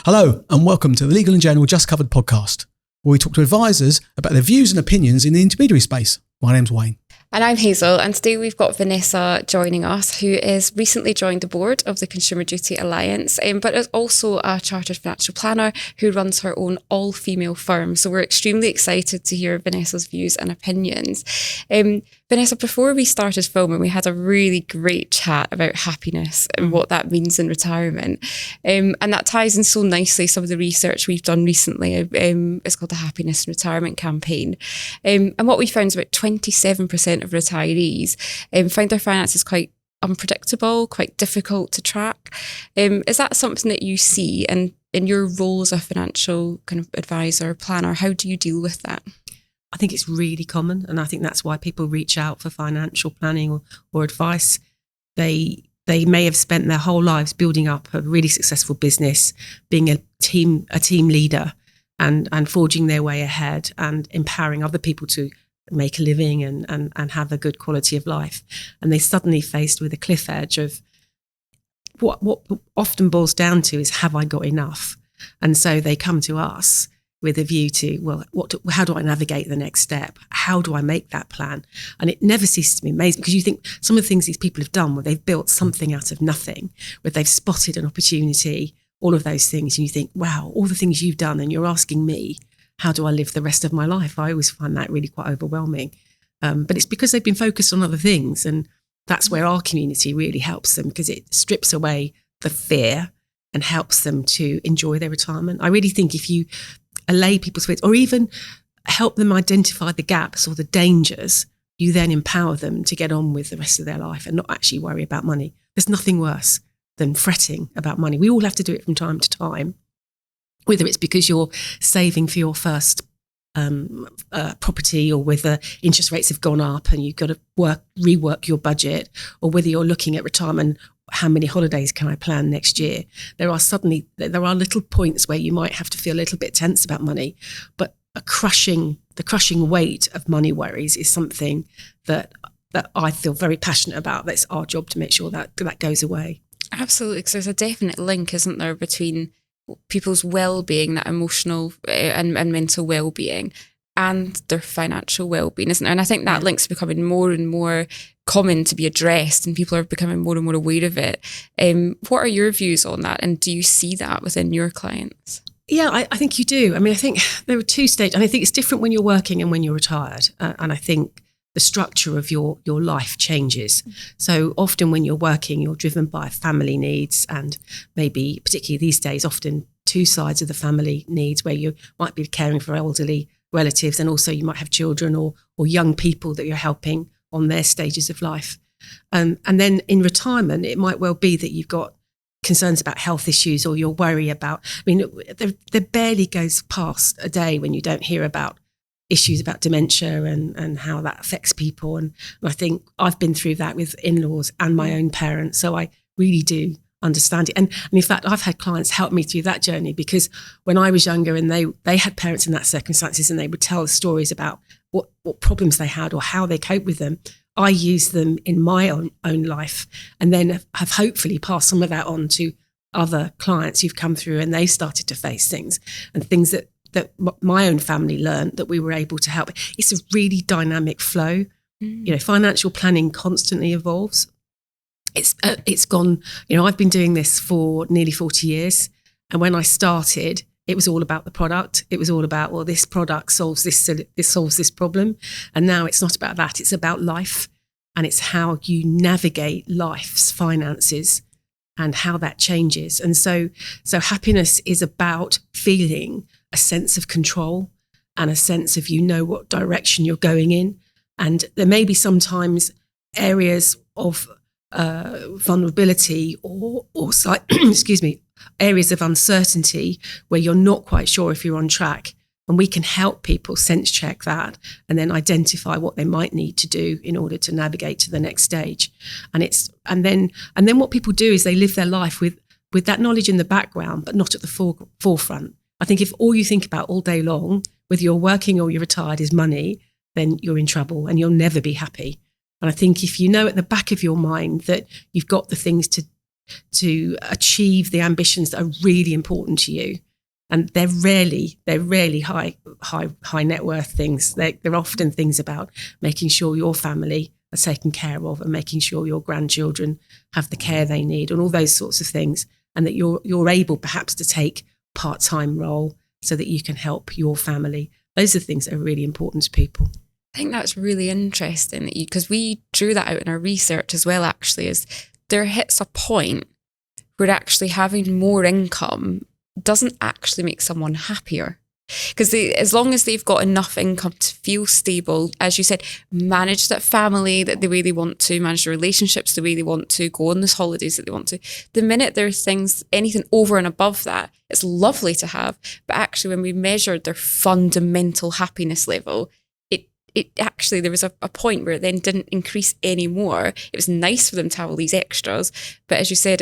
Hello and welcome to the Legal and General Just Covered podcast, where we talk to advisors about their views and opinions in the intermediary space. My name's Wayne. And I'm Hazel, and today we've got Vanessa joining us, who is recently joined the board of the Consumer Duty Alliance, but is also a chartered financial planner who runs her own all-female firm. So we're extremely excited to hear Vanessa's views and opinions. Vanessa, before we started filming, we had a really great chat about happiness and what that means in retirement. And that ties in so nicely some of the research we've done recently. It's called the Happiness in Retirement Campaign. And what we found is about 27% of retirees find their finances quite unpredictable, quite difficult to track. Is that something that you see? And in your role as a financial kind of advisor, planner, how do you deal with that? I think it's really common, and I think that's why people reach out for financial planning or advice. They may have spent their whole lives building up a really successful business, being a team leader, and forging their way ahead and empowering other people to make a living and have a good quality of life. And they suddenly faced with a cliff edge of what often boils down to is, have I got enough? And so they come to us with a view to, well, how do I navigate the next step? How do I make that plan? And it never ceases to be amazing, because you think some of the things these people have done, where they've built something out of nothing, where they've spotted an opportunity, all of those things. And you think, wow, all the things you've done, and you're asking me, how do I live the rest of my life? I always find that really quite overwhelming. But it's because they've been focused on other things. And that's where our community really helps them, because it strips away the fear and helps them to enjoy their retirement. I really think if you allay people's fears, or even help them identify the gaps or the dangers, you then empower them to get on with the rest of their life and not actually worry about money. There's nothing worse than fretting about money. We all have to do it from time to time, whether it's because you're saving for your first property, or whether interest rates have gone up and you've got to rework your budget, or whether you're looking at retirement. How many holidays can I plan next year? There are little points where you might have to feel a little bit tense about money, but the crushing weight of money worries is something that I feel very passionate about. That's our job, to make sure that goes away. Absolutely, because there's a definite link, isn't there, between people's well-being, that emotional and mental well-being, and their financial well-being, isn't there? And I think that link's becoming more and more common to be addressed, and people are becoming more and more aware of it. What are your views on that? And do you see that within your clients? Yeah, I think you do. I mean, I think there are two stages, and I think it's different when you're working and when you're retired. And I think the structure of your life changes. So often when you're working, you're driven by family needs, and maybe particularly these days, often two sides of the family needs, where you might be caring for elderly relatives, and also you might have children or young people that you're helping on their stages of life. And then in retirement, it might well be that you've got concerns about health issues, or you're worried about, I mean, there barely goes past a day when you don't hear about issues about dementia and how that affects people. And I think I've been through that with in-laws and my own parents. So I really do understand it. And in fact, I've had clients help me through that journey, because when I was younger and they had parents in that circumstances, and they would tell stories about what problems they had or how they cope with them, I used them in my own life, and then have hopefully passed some of that on to other clients who've come through, and they started to face things that my own family learned, that we were able to help. It's a really dynamic flow. You know, financial planning constantly evolves. It's gone, I've been doing this for nearly 40 years. And when I started, it was all about the product. It was all about, well, this product solves this problem. And now it's not about that. It's about life. And it's how you navigate life's finances and how that changes. And so happiness is about feeling a sense of control and a sense of, what direction you're going in. And there may be sometimes areas of vulnerability or areas of uncertainty where you're not quite sure if you're on track. And we can help people sense check that, and then identify what they might need to do in order to navigate to the next stage. And then what people do is they live their life with that knowledge in the background, but not at the forefront. I think if all you think about all day long, whether you're working or you're retired, is money, then you're in trouble and you'll never be happy. And I think if you know at the back of your mind that you've got the things to to achieve the ambitions that are really important to you. And they're rarely high net worth things. They're often things about making sure your family are taken care of and making sure your grandchildren have the care they need and all those sorts of things. And that you're able perhaps to take part-time role so that you can help your family. Those are things that are really important to people. I think that's really interesting because we drew that out in our research as well, actually, is there hits a point where actually having more income doesn't actually make someone happier. Because as long as they've got enough income to feel stable, as you said, manage that family that the way they want to, manage the relationships the way they want to, go on those holidays that they want to. The minute there's things, anything over and above that, it's lovely to have. But actually, when we measured their fundamental happiness level, it actually, there was a point where it then didn't increase anymore. It was nice for them to have all these extras. But as you said,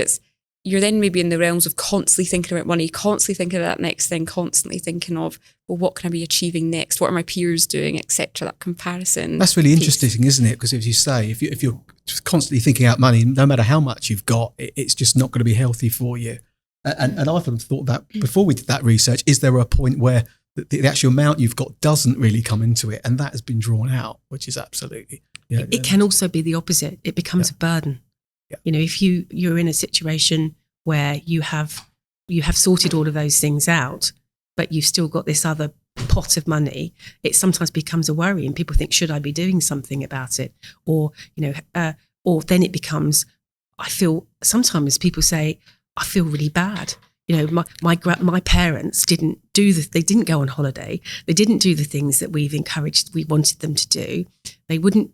you're then maybe in the realms of constantly thinking about money, constantly thinking of that next thing, constantly thinking of, well, what can I be achieving next? What are my peers doing, etc. That comparison. That's really interesting, isn't it? Because as you say, if you're constantly thinking out money, no matter how much you've got, it's just not going to be healthy for you. And I've often thought that before we did that research, is there a point where the actual amount you've got doesn't really come into it? And that has been drawn out, which is absolutely... It can also be the opposite. It becomes a burden. Yeah. You know, if you're in a situation where you have sorted all of those things out, but you've still got this other pot of money, it sometimes becomes a worry, and people think, should I be doing something about it? Or, or then it becomes, sometimes people say, I feel really bad. You know, my parents didn't go on holiday. They didn't do the things that we wanted them to do. They wouldn't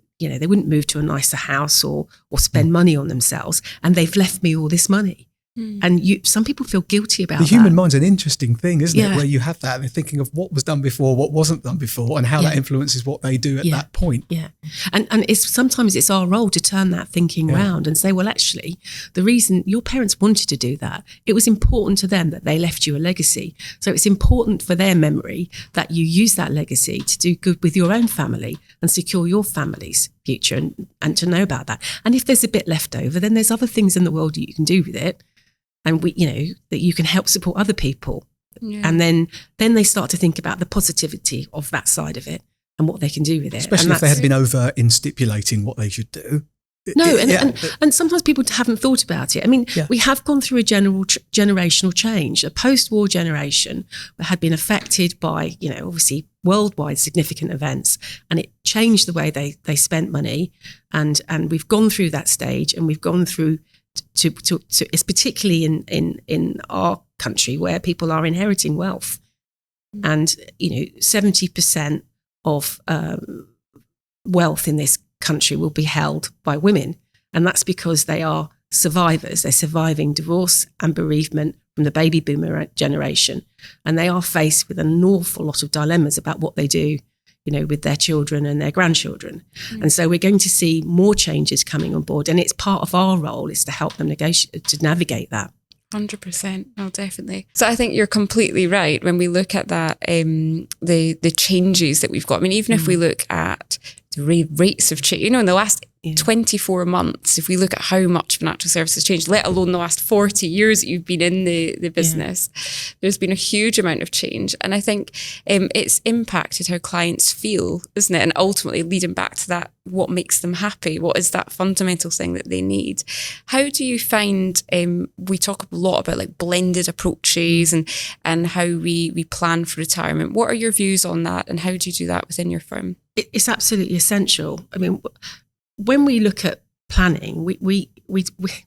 move to a nicer house or spend money on themselves, and they've left me all this money. And some people feel guilty about that. The human mind's an interesting thing, isn't it? Where you have that and they're thinking of what was done before, what wasn't done before, and how that influences what they do at that point. Yeah. And sometimes it's our role to turn that thinking around and say, well, actually, the reason your parents wanted to do that, it was important to them that they left you a legacy. So it's important for their memory that you use that legacy to do good with your own family and secure your family's future and to know about that. And if there's a bit left over, then there's other things in the world that you can do with it. And that you can help support other people. Yeah. And then they start to think about the positivity of that side of it and what they can do with it. Especially if they had been over in stipulating what they should do. No, and sometimes people haven't thought about it. I mean, we have gone through a generational change, a post-war generation that had been affected by, obviously worldwide significant events, and it changed the way they spent money. And we've gone through that stage, and we've gone through to it's particularly in our country where people are inheriting wealth, and 70% of wealth in this country will be held by women, and that's because they are survivors. They're surviving divorce and bereavement from the baby boomer generation, and they are faced with an awful lot of dilemmas about what they do with their children and their grandchildren. And so we're going to see more changes coming on board, and it's part of our role is to help them to navigate that. 100%. No, definitely. So I think you're completely right when we look at that, the changes that we've got. I mean, even if we look at the rates of change, in the last 24 months, if we look at how much financial services changed, let alone the last 40 years that you've been in the business, there's been a huge amount of change. And I think it's impacted how clients feel, isn't it? And ultimately leading back to that, what makes them happy? What is that fundamental thing that they need? How do you find, we talk a lot about like blended approaches and how we plan for retirement. What are your views on that, and how do you do that within your firm? It's absolutely essential. I mean, when we look at planning, we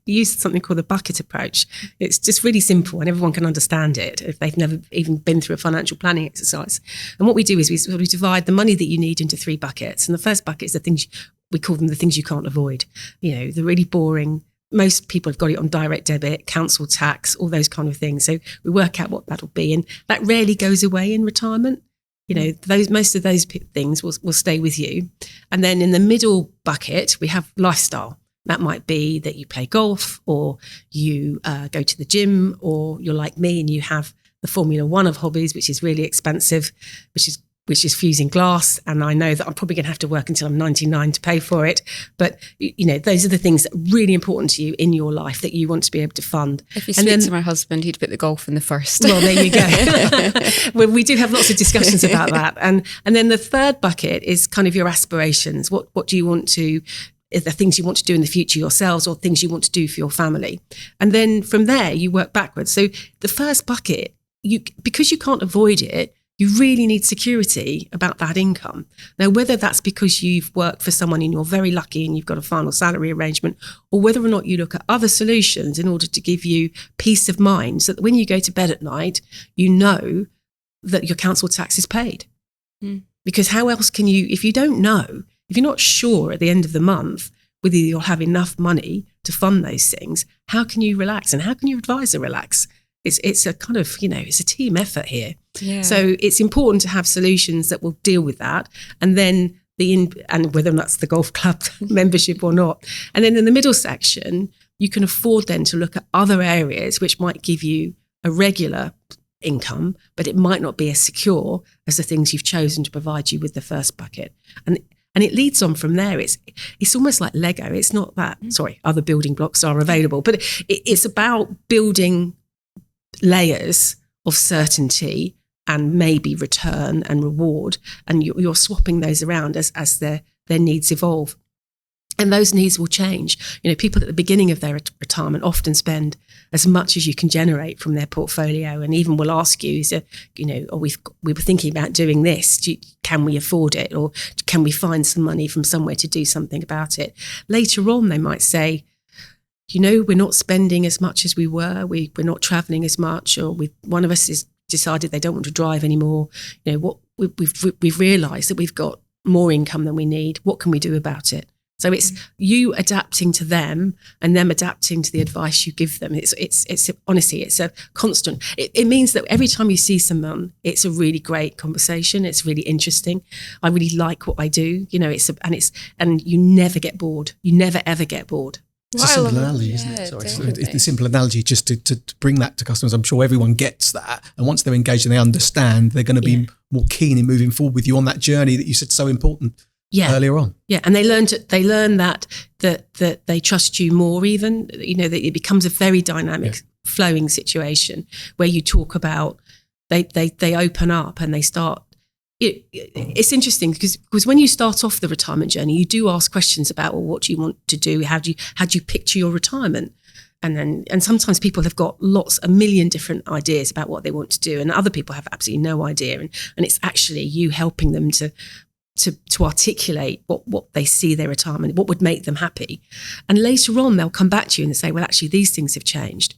use something called the bucket approach. It's just really simple and everyone can understand it if they've never even been through a financial planning exercise. And what we do is we divide the money that you need into 3 buckets. And the first bucket is the things, we call them the things you can't avoid. The really boring, most people have got it on direct debit, council tax, all those kind of things. So we work out what that'll be. And that rarely goes away in retirement. Most of those things will stay with you. And then in the middle bucket, we have lifestyle. That might be that you play golf, or you go to the gym, or you're like me and you have the Formula 1 of hobbies, which is really expensive, which is which is fusing glass. And I know that I'm probably going to have to work until I'm 99 to pay for it. But, those are the things that are really important to you in your life that you want to be able to fund. If you speak to my husband, he'd put the golf in the first. Well, there you go. Well, we do have lots of discussions about that. And then the third bucket is kind of your aspirations. What do you want to, the things you want to do in the future yourselves, or things you want to do for your family. And then from there, you work backwards. So the first bucket, because you can't avoid it, you really need security about that income. Now, whether that's because you've worked for someone and you're very lucky and you've got a final salary arrangement, or whether or not you look at other solutions in order to give you peace of mind so that when you go to bed at night, you know that your council tax is paid. Because how else can you, if you don't know, if you're not sure at the end of the month whether you'll have enough money to fund those things, how can you relax? And how can your advisor relax? It's a kind of, it's a team effort here. Yeah. So it's important to have solutions that will deal with that. And then and whether that's the golf club membership or not. And then in the middle section, you can afford then to look at other areas which might give you a regular income, but it might not be as secure as the things you've chosen to provide you with the first bucket. And it leads on from there. It's almost like Lego. It's not that, other building blocks are available, but it's about building layers of certainty and maybe return and reward, and you're swapping those around as their needs evolve. And those needs will change. People at the beginning of their retirement often spend as much as you can generate from their portfolio, and even will ask you, we were thinking about doing this. Can we afford it, or can we find some money from somewhere to do something about it? Later on, they might say, we're not spending as much as we were. We're not traveling as much, or one of us has decided they don't want to drive anymore. We've realised that we've got more income than we need. What can we do about it? So it's you adapting to them and them adapting to the advice you give them. It's honestly, it's a constant. It means that every time you see someone, it's a really great conversation. It's really interesting. I really like what I do. And you never get bored. You never ever get bored. It's a simple analogy, isn't it? Sorry, it's a simple analogy just to bring that to customers. I'm sure everyone gets that. And once they're engaged and they understand, they're going to be more keen in moving forward with you on that journey that you said so important earlier on. Yeah, and they learn that they trust you more even, that it becomes a very dynamic, flowing situation where you talk about, they open up and they start. It's interesting because when you start off the retirement journey, you do ask questions about, what do you want to do? How do you picture your retirement? And sometimes people have got a million different ideas about what they want to do, and other people have absolutely no idea. And it's actually you helping them to articulate what they see their retirement, what would make them happy. And later on, they'll come back to you and say, well, actually, these things have changed.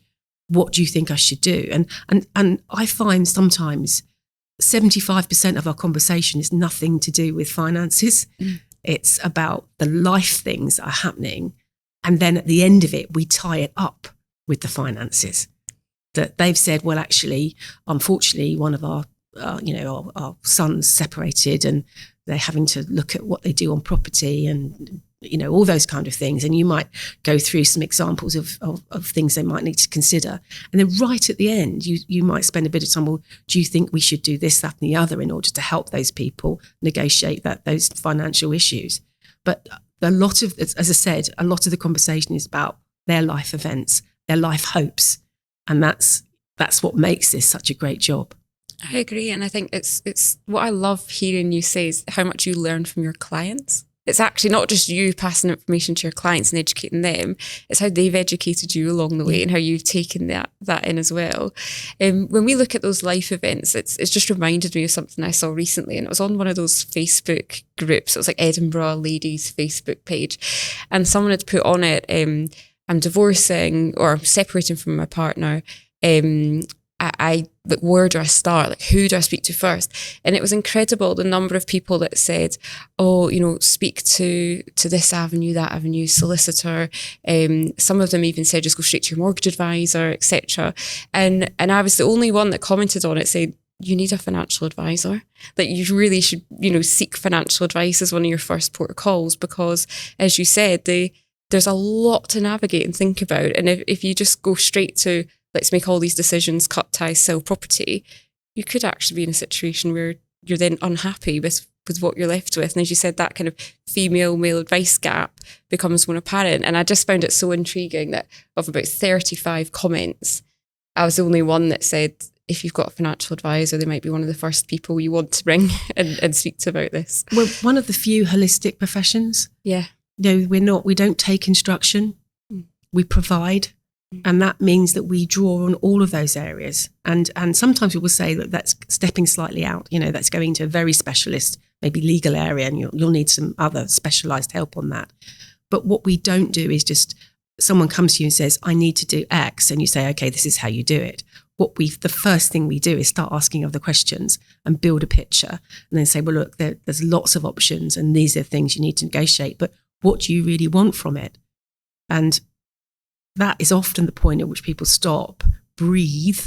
What do you think I should do? And I find sometimes 75% of our conversation is nothing to do with finances. It's about the life things that are happening. And then at the end of it, we tie it up with the finances. That they've said, well, actually, unfortunately, one of our sons separated, and they're having to look at what they do on property and, all those kind of things. And you might go through some examples of things they might need to consider. And then right at the end, you might spend a bit of time, well, do you think we should do this, that, and the other in order to help those people negotiate those financial issues? But a lot of the conversation is about their life events, their life hopes. And that's what makes this such a great job. I agree. And I think it's what I love hearing you say is how much you learn from your clients. It's actually not just you passing information to your clients and educating them. It's how they've educated you along the way and how you've taken that in as well. When we look at those life events, it's just reminded me of something I saw recently, and it was on one of those Facebook groups. It was like Edinburgh Ladies Facebook page, and someone had put on it, I'm divorcing or I'm separating from my partner. Where do I start? Like, who do I speak to first? And it was incredible the number of people that said, speak to this avenue, that avenue, solicitor. Some of them even said, just go straight to your mortgage advisor, etc. And I was the only one that commented on it, saying, you need a financial advisor. That you really should, seek financial advice as one of your first port of calls, because as you said, there's a lot to navigate and think about. And if you just go straight to, let's make all these decisions, cut ties, sell property, you could actually be in a situation where you're then unhappy with what you're left with. And as you said, that kind of female-male advice gap becomes more apparent. And I just found it so intriguing that of about 35 comments, I was the only one that said, if you've got a financial advisor, they might be one of the first people you want to bring and speak to about this. We're one of the few holistic professions. Yeah. No, we don't take instruction. We provide. And that means that we draw on all of those areas. And sometimes we will say that that's stepping slightly out, that's going to a very specialist, maybe legal area, and you'll need some other specialised help on that. But what we don't do is just someone comes to you and says, I need to do X, and you say, okay, this is how you do it. The first thing we do is start asking other questions and build a picture, and then say, well, look, there's lots of options, and these are things you need to negotiate, but what do you really want from it? And that is often the point at which people stop, breathe,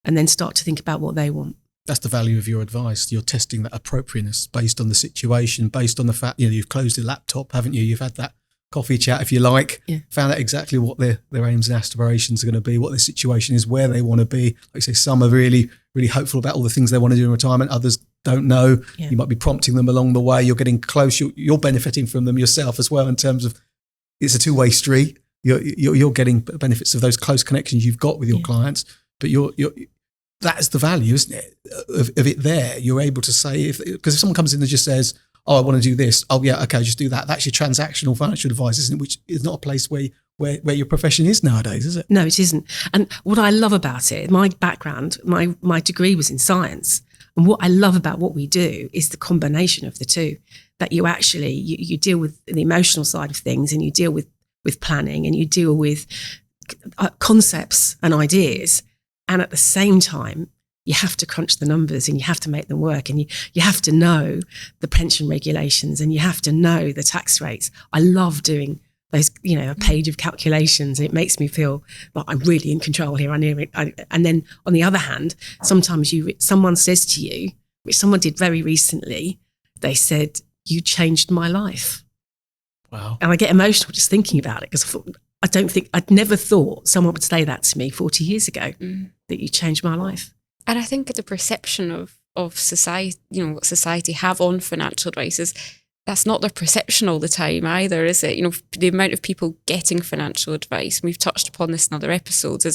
and then start to think about what they want. That's the value of your advice. You're testing that appropriateness based on the situation, based on the fact, you've closed your laptop, haven't you? You've had that coffee chat, if you like, found out exactly what their aims and aspirations are going to be, what their situation is, where they want to be. Like I say, some are really, really hopeful about all the things they want to do in retirement. Others don't know. Yeah. You might be prompting them along the way. You're getting close. You're benefiting from them yourself as well, in terms of it's a two-way street. You're getting benefits of those close connections you've got with your clients, but that's the value, isn't it, of it there. You're able to say, because if someone comes in and just says, oh, I want to do this. Oh, yeah, okay, just do that. That's your transactional financial advice, isn't it? Which is not a place where your profession is nowadays, is it? No, it isn't. And what I love about it, my background, my degree was in science. And what I love about what we do is the combination of the two, that you actually, you deal with the emotional side of things, and you deal with planning, and you deal with concepts and ideas. And at the same time, you have to crunch the numbers, and you have to make them work, and you have to know the pension regulations, and you have to know the tax rates. I love doing those, a page of calculations. It makes me feel like I'm really in control here. And then on the other hand, sometimes someone says to you, which someone did very recently, they said, you changed my life. Wow. And I get emotional just thinking about it, because I'd never thought someone would say that to me 40 years ago, that you changed my life. And I think the perception of society, what society have on financial advice is that's not their perception all the time either, is it? The amount of people getting financial advice, and we've touched upon this in other episodes,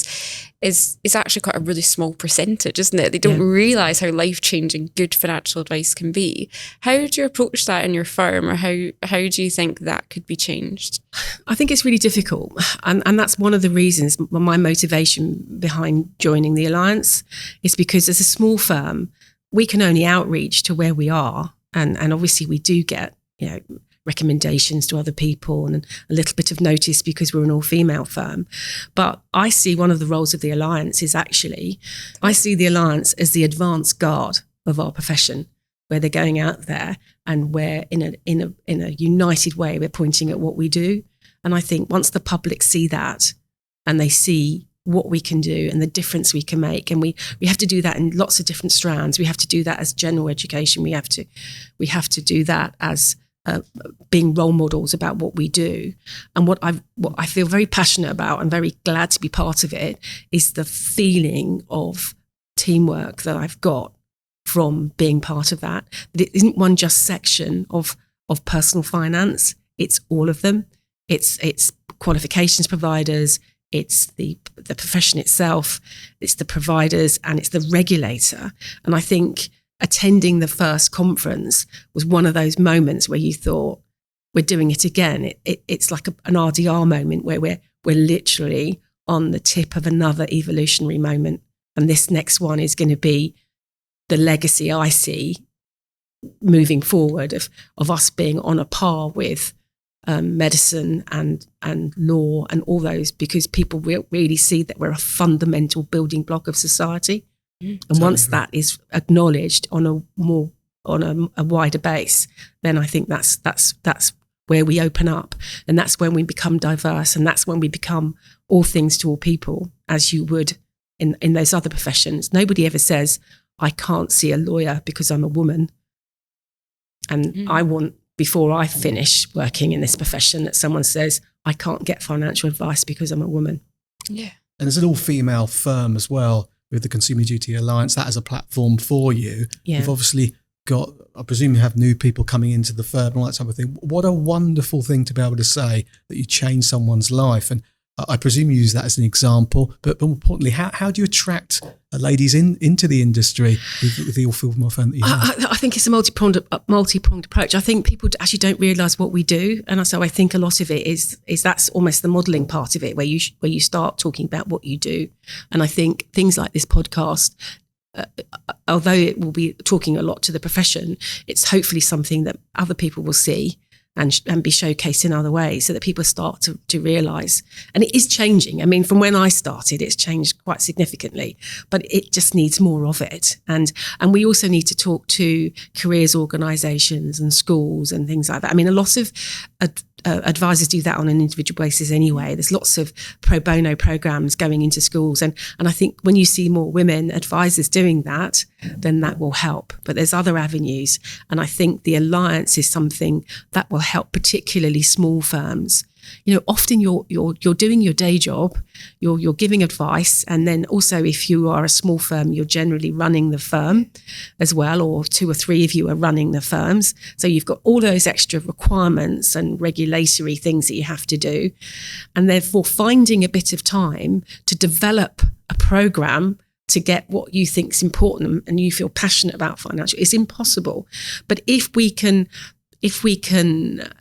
is actually quite a really small percentage, isn't it? They don't realise how life-changing good financial advice can be. How do you approach that in your firm, or how do you think that could be changed? I think it's really difficult. And that's one of the reasons, my motivation behind joining the Alliance is because as a small firm, we can only outreach to where we are. And obviously we do get, recommendations to other people and a little bit of notice because we're an all-female firm. But I see one of the roles of the Alliance is actually, I see the Alliance as the advance guard of our profession, where they're going out there and we're in a united way, we're pointing at what we do. And I think once the public see that, and they see what we can do and the difference we can make, and we have to do that in lots of different strands. We have to do that as general education. We have to do that as being role models about what we do. And what I feel very passionate about and very glad to be part of it is the feeling of teamwork that I've got from being part of that. That it isn't one just section of personal finance. It's all of them. It's qualifications providers. It's the profession itself. It's the providers, and it's the regulator. And I think attending the first conference was one of those moments where you thought, we're doing it again. It's like an RDR moment where we're literally on the tip of another evolutionary moment. And this next one is going to be the legacy I see moving forward of us being on a par with medicine and law and all those, because people really see that we're a fundamental building block of society. And once that is acknowledged on a wider base, then I think that's where we open up, and that's when we become diverse, and that's when we become all things to all people, as you would in those other professions. Nobody ever says, I can't see a lawyer because I'm a woman. And I want, before I finish working in this profession, that someone says, I can't get financial advice because I'm a woman. Yeah. And there's an all-female firm as well, with the Consumer Duty Alliance, that as a platform for you. Yeah. You've obviously got, I presume you have new people coming into the firm and all that type of thing. What a wonderful thing to be able to say that you change someone's life. And I presume you use that as an example, but more importantly, how do you attract ladies into the industry with the all-female firm that you have? I think it's a multi-pronged approach. I think people actually don't realise what we do, and so I think a lot of it is that's almost the modelling part of it, where you start talking about what you do. And I think things like this podcast, although it will be talking a lot to the profession, it's hopefully something that other people will see and be showcased in other ways, so that people start to realise. And it is changing. I mean, from when I started, it's changed quite significantly, but it just needs more of it. And we also need to talk to careers organisations and schools and things like that. I mean, a lot of advisors do that on an individual basis anyway. There's lots of pro bono programs going into schools. And I think when you see more women advisors doing that, then that will help. But there's other avenues. And I think the Alliance is something that will help, particularly small firms. You know, often you're doing your day job, you're giving advice, and then also if you are a small firm, you're generally running the firm as well, or 2 or 3 of you are running the firms. So you've got all those extra requirements and regulatory things that you have to do, and therefore finding a bit of time to develop a program to get what you think is important and you feel passionate about financial is impossible. But if we can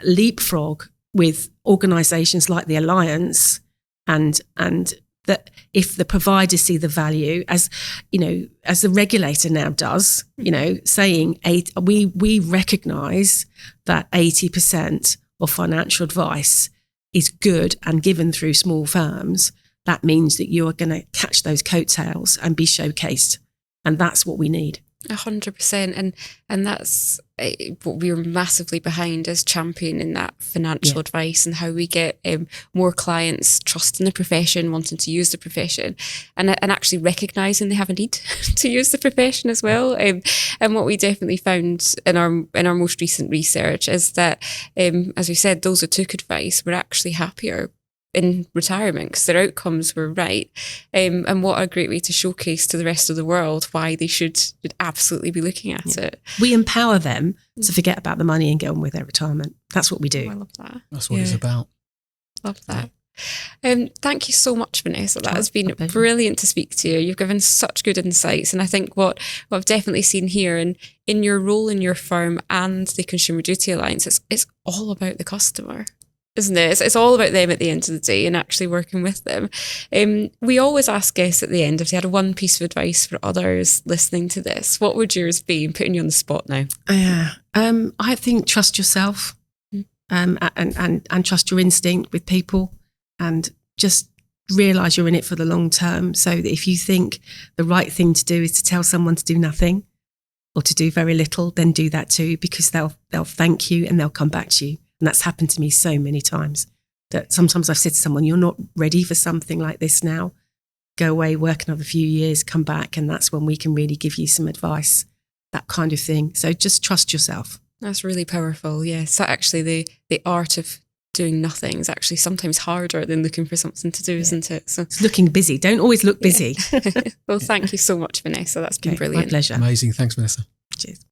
leapfrog with organisations like the Alliance, and that if the providers see the value, as you know, as the regulator now does, you know, saying we recognise that 80% of financial advice is good and given through small firms, that means that you are going to catch those coattails and be showcased, and that's what we need. 100%, and that's what we're massively behind, is championing that financial advice and how we get more clients trusting the profession, wanting to use the profession, and actually recognising they have a need to use the profession as well. And what we definitely found in our most recent research is that, as we said, those who took advice were actually happier in retirement because their outcomes were right. And what a great way to showcase to the rest of the world why they should absolutely be looking at it. We empower them to forget about the money and get on with their retirement. That's what we do. Oh, I love that. That's what it's about. Love that. Thank you so much, Vanessa. That has been brilliant to speak to you. You've given such good insights. And I think what I've definitely seen here in your role in your firm and the Consumer Duty Alliance, it's all about the customer, isn't it? It's all about them at the end of the day and actually working with them. We always ask guests at the end if they had one piece of advice for others listening to this. What would yours be? I'm putting you on the spot now. I think trust yourself and trust your instinct with people, and just realise you're in it for the long term, so that if you think the right thing to do is to tell someone to do nothing or to do very little, then do that too, because they'll thank you and they'll come back to you. And that's happened to me so many times that sometimes I've said to someone, you're not ready for something like this now. Go away, work another few years, come back, and that's when we can really give you some advice, that kind of thing. So just trust yourself. That's really powerful, yeah. So actually the art of doing nothing is actually sometimes harder than looking for something to do, isn't it? So it's looking busy. Don't always look busy. Well, thank you so much, Vanessa. That's been brilliant. My pleasure. Amazing. Thanks, Vanessa. Cheers.